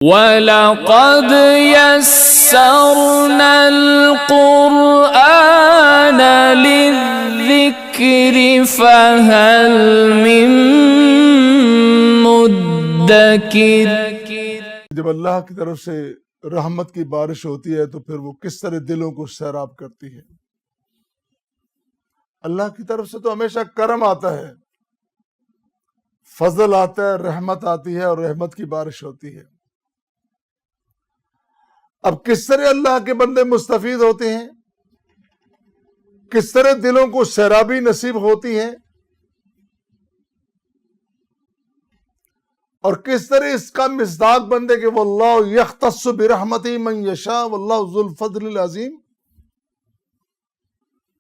وَلَقَدْ يَسَّرْنَا الْقُرْآنَ لِلذِّكْرِ فَهَلْ مِن مُدَّكِرٍ۔ جب اللہ کی طرف سے رحمت کی بارش ہوتی ہے تو پھر وہ کس طرح دلوں کو سیراب کرتی ہے۔ اللہ کی طرف سے تو ہمیشہ کرم آتا ہے، فضل آتا ہے، رحمت آتی ہے اور رحمت کی بارش ہوتی ہے۔ اب کس طرح اللہ کے بندے مستفید ہوتے ہیں، کس طرح دلوں کو سیرابی نصیب ہوتی ہے، اور کس طرح اس کا مصداق بندے کہ واللہ یختص برحمتہ من یشاء واللہ ذو الفضل العظیم۔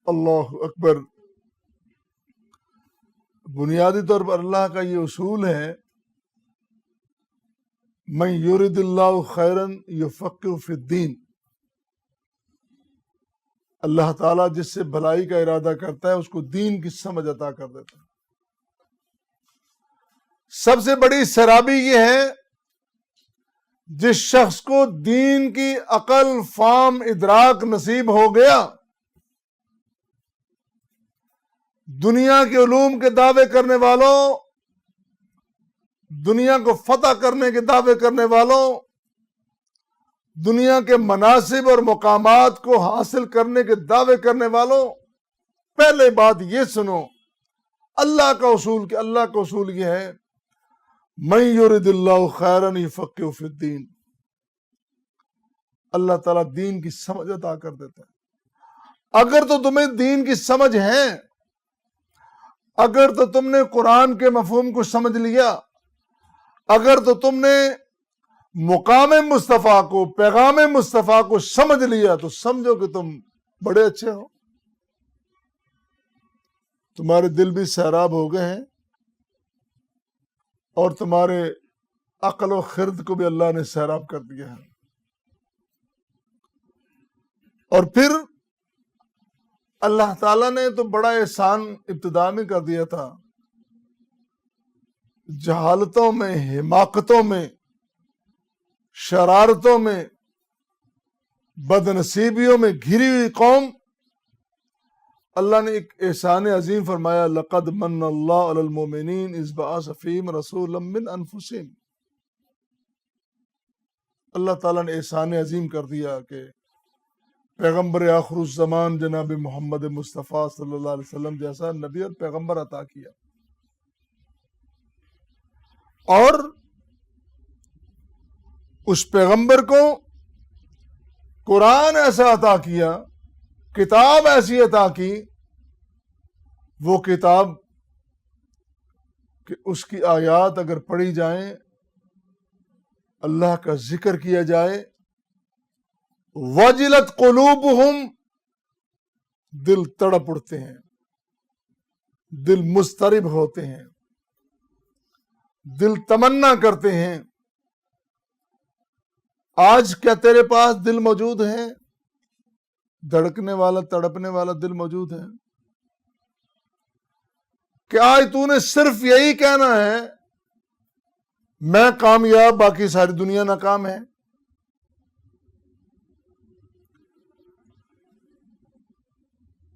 اللہ اکبر۔ بنیادی طور پر اللہ کا یہ اصول ہے، من یرد اللہ خیرا یفقہ فی الدین۔ اللہ تعالیٰ جس سے بھلائی کا ارادہ کرتا ہے اس کو دین کی سمجھ عطا کر دیتا ہے۔ سب سے بڑی سیرابی یہ ہے جس شخص کو دین کی عقل، فہم، ادراک نصیب ہو گیا، دنیا کے علوم کے دعوے کرنے والوں، دنیا کو فتح کرنے کے دعوے کرنے والوں، دنیا کے مناصب اور مقامات کو حاصل کرنے کے دعوے کرنے والوں، پہلے بات یہ سنو، اللہ کا اصول یہ ہے من یرد اللہ خیرا یفقہ فی الدین۔ اللہ تعالیٰ دین کی سمجھ عطا کر دیتا ہے۔ اگر تو تمہیں دین کی سمجھ ہے، اگر تو تم نے قرآن کے مفہوم کو سمجھ لیا، اگر تو تم نے مقام مصطفیٰ کو، پیغام مصطفیٰ کو سمجھ لیا تو سمجھو کہ تم بڑے اچھے ہو، تمہارے دل بھی سیراب ہو گئے ہیں اور تمہارے عقل و خرد کو بھی اللہ نے سیراب کر دیا ہے۔ اور پھر اللہ تعالیٰ نے تو بڑا احسان ابتدا میں کر دیا تھا، جہالتوں میں، حماقتوں میں، شرارتوں میں، بدنصیبیوں میں گھری ہوئی قوم، اللہ نے ایک احسان عظیم فرمایا، لقد من اللہ علی المؤمنین اذ بعث فیہم رسولا من انفسہم۔ اللہ تعالیٰ نے احسان عظیم کر دیا کہ پیغمبر آخر الزمان جناب محمد مصطفیٰ صلی اللہ علیہ وسلم جیسا نبی اور پیغمبر عطا کیا، اور اس پیغمبر کو قرآن ایسا عطا کیا، کتاب ایسی عطا کی، وہ کتاب کہ اس کی آیات اگر پڑھی جائیں، اللہ کا ذکر کیا جائے، وجلت قلوبہم، دل تڑپ اٹھتے ہیں، دل مضطرب ہوتے ہیں، دل تمنا کرتے ہیں۔ آج کیا تیرے پاس دل موجود ہے؟ دھڑکنے والا، تڑپنے والا دل موجود ہے؟ کہ آج تو نے صرف یہی کہنا ہے میں کامیاب، باقی ساری دنیا ناکام ہے؟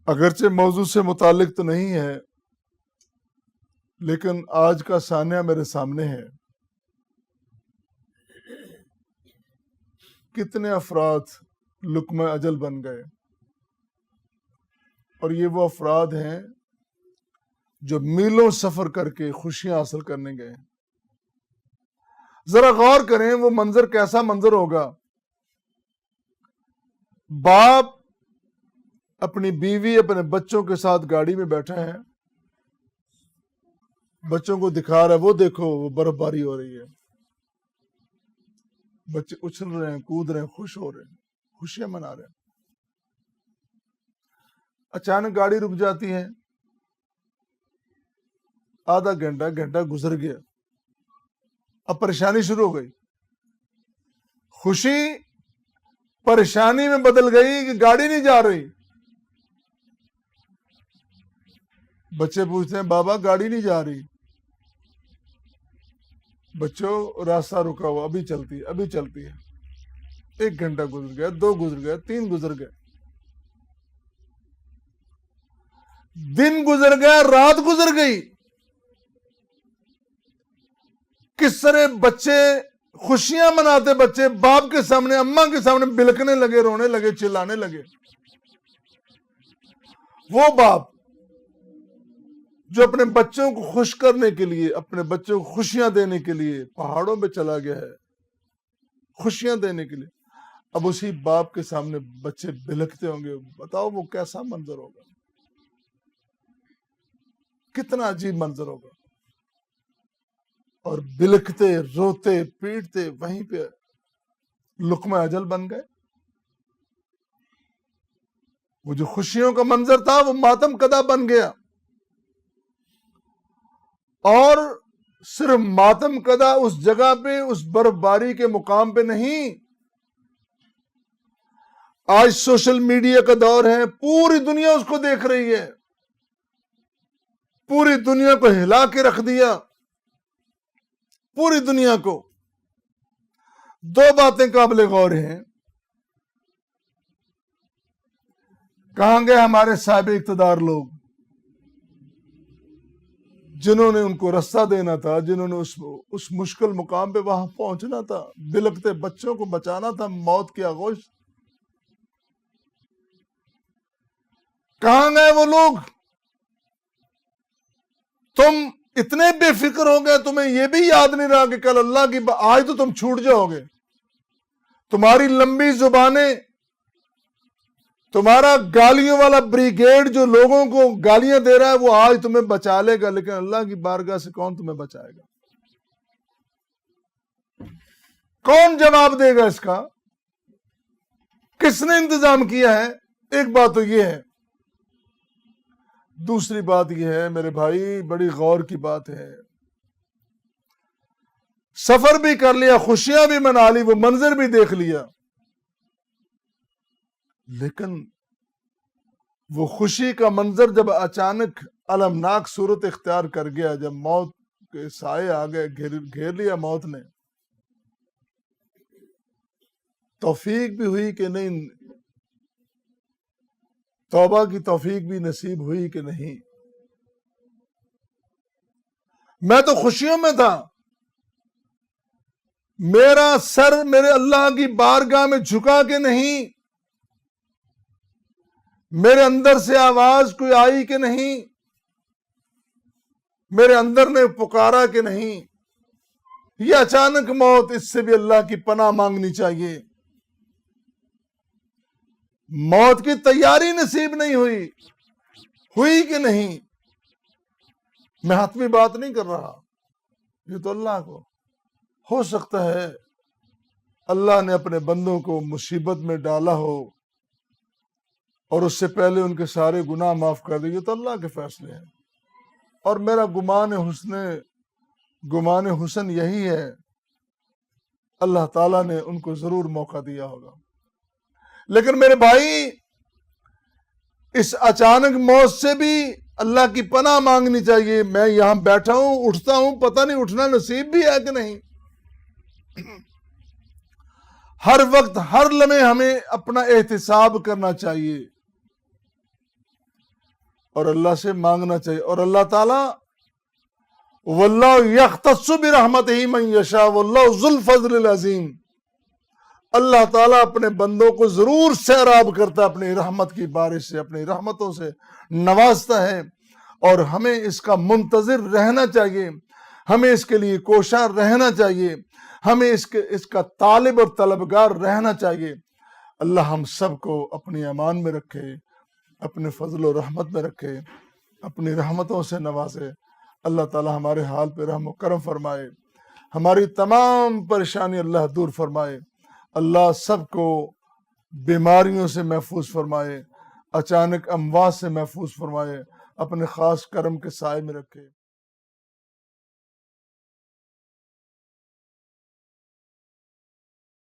اگرچہ موضوع سے متعلق تو نہیں ہے، لیکن آج کا سانحہ میرے سامنے ہے۔ کتنے افراد لقمہ اجل بن گئے، اور یہ وہ افراد ہیں جو میلوں سفر کر کے خوشیاں حاصل کرنے گئے۔ ذرا غور کریں وہ منظر کیسا منظر ہوگا، باپ اپنی بیوی، اپنے بچوں کے ساتھ گاڑی میں بیٹھا ہے، بچوں کو دکھا رہا ہے وہ دیکھو وہ برف باری ہو رہی ہے، بچے اچھل رہے ہیں، کود رہے ہیں، خوش ہو رہے ہیں، خوشیاں منا رہے ہیں۔ اچانک گاڑی رک جاتی ہے، آدھا گھنٹہ گزر گیا، اب پریشانی شروع ہو گئی، خوشی پریشانی میں بدل گئی کہ گاڑی نہیں جا رہی۔ بچے پوچھتے ہیں بابا گاڑی نہیں جا رہی، بچوں راستہ رکا ہوا، ابھی چلتی ہے، ابھی چلتی ہے، 1 گھنٹہ گزر گیا، 2 گزر گیا، 3 گزر گئے، دن گزر گیا، رات گزر گئی. کس طرح بچے خوشیاں مناتے، بچے باپ کے سامنے، اماں کے سامنے بلکنے لگے، رونے لگے، چلانے لگے. وہ باپ جو اپنے بچوں کو خوش کرنے کے لیے، اپنے بچوں کو خوشیاں دینے کے لیے پہاڑوں پہ چلا گیا ہے، خوشیاں دینے کے لیے، اب اسی باپ کے سامنے بچے بلکتے ہوں گے. بتاؤ وہ کیسا منظر ہوگا، کتنا عجیب منظر ہوگا. اور بلکتے، روتے، پیٹتے وہیں پہ لقمہ اجل بن گئے. وہ جو خوشیوں کا منظر تھا وہ ماتم کدہ بن گیا. اور صرف ماتم کدہ اس جگہ پہ، اس برف باری کے مقام پہ نہیں، آج سوشل میڈیا کا دور ہے، پوری دنیا اس کو دیکھ رہی ہے، پوری دنیا کو ہلا کے رکھ دیا، پوری دنیا کو. 2 باتیں قابل غور ہیں. کہاں گئے ہمارے صاحب اقتدار لوگ، جنہوں نے ان کو رستہ دینا تھا، جنہوں نے اس مشکل مقام پہ وہاں پہنچنا تھا، بلکتے بچوں کو بچانا تھا موت کی آغوش. کہاں گئے وہ لوگ؟ تم اتنے بے فکر ہو گئے، تمہیں یہ بھی یاد نہیں رہا کہ کل اللہ کی آج تو تم چھوٹ جاؤ گے. تمہاری لمبی زبانیں، تمہارا گالیوں والا بریگیڈ جو لوگوں کو گالیاں دے رہا ہے، وہ آج تمہیں بچا لے گا، لیکن اللہ کی بارگاہ سے کون تمہیں بچائے گا؟ کون جواب دے گا اس کا؟ کس نے انتظام کیا ہے؟ ایک بات تو یہ ہے. دوسری بات یہ ہے میرے بھائی، بڑی غور کی بات ہے، سفر بھی کر لیا، خوشیاں بھی منا لی، وہ منظر بھی دیکھ لیا، لیکن وہ خوشی کا منظر جب اچانک المناک صورت اختیار کر گیا، جب موت کے سائے آ گئے، گھیر لیا موت نے، توفیق بھی ہوئی کہ نہیں، توبہ کی توفیق بھی نصیب ہوئی کہ نہیں. میں تو خوشیوں میں تھا، میرا سر میرے اللہ کی بارگاہ میں جھکا کہ نہیں، میرے اندر سے آواز کوئی آئی کہ نہیں، میرے اندر نے پکارا کہ نہیں. یہ اچانک موت، اس سے بھی اللہ کی پناہ مانگنی چاہیے. موت کی تیاری نصیب نہیں ہوئی کہ نہیں. میں حتمی بات نہیں کر رہا، یہ تو اللہ کو ہو سکتا ہے اللہ نے اپنے بندوں کو مصیبت میں ڈالا ہو اور اس سے پہلے ان کے سارے گناہ معاف کر دے، یہ تو اللہ کے فیصلے ہیں. اور میرا گمان حسن یہی ہے، اللہ تعالیٰ نے ان کو ضرور موقع دیا ہوگا. لیکن میرے بھائی، اس اچانک موت سے بھی اللہ کی پناہ مانگنی چاہیے. میں یہاں بیٹھا ہوں، اٹھتا ہوں، پتہ نہیں اٹھنا نصیب بھی ہے کہ نہیں. ہر وقت، ہر لمحے ہمیں اپنا احتساب کرنا چاہیے اور اللہ سے مانگنا چاہیے. اور اللہ تعالیٰ واللہ یختص برحمتہ من یشاء واللہ ذو الفضل العظیم، اللہ تعالیٰ اپنے بندوں کو ضرور سیراب کرتا ہے اپنی رحمت کی بارش سے، اپنی رحمتوں سے نوازتا ہے. اور ہمیں اس کا منتظر رہنا چاہیے، ہمیں اس کے لیے کوشاں رہنا چاہیے، ہمیں اس کا طالب اور طلبگار رہنا چاہیے. اللہ ہم سب کو اپنی امان میں رکھے، اپنے فضل و رحمت میں رکھے، اپنی رحمتوں سے نوازے. اللہ تعالیٰ ہمارے حال پہ رحم و کرم فرمائے، ہماری تمام پریشانی اللہ دور فرمائے. اللہ سب کو بیماریوں سے محفوظ فرمائے، اچانک اموات سے محفوظ فرمائے، اپنے خاص کرم کے سائے میں رکھے.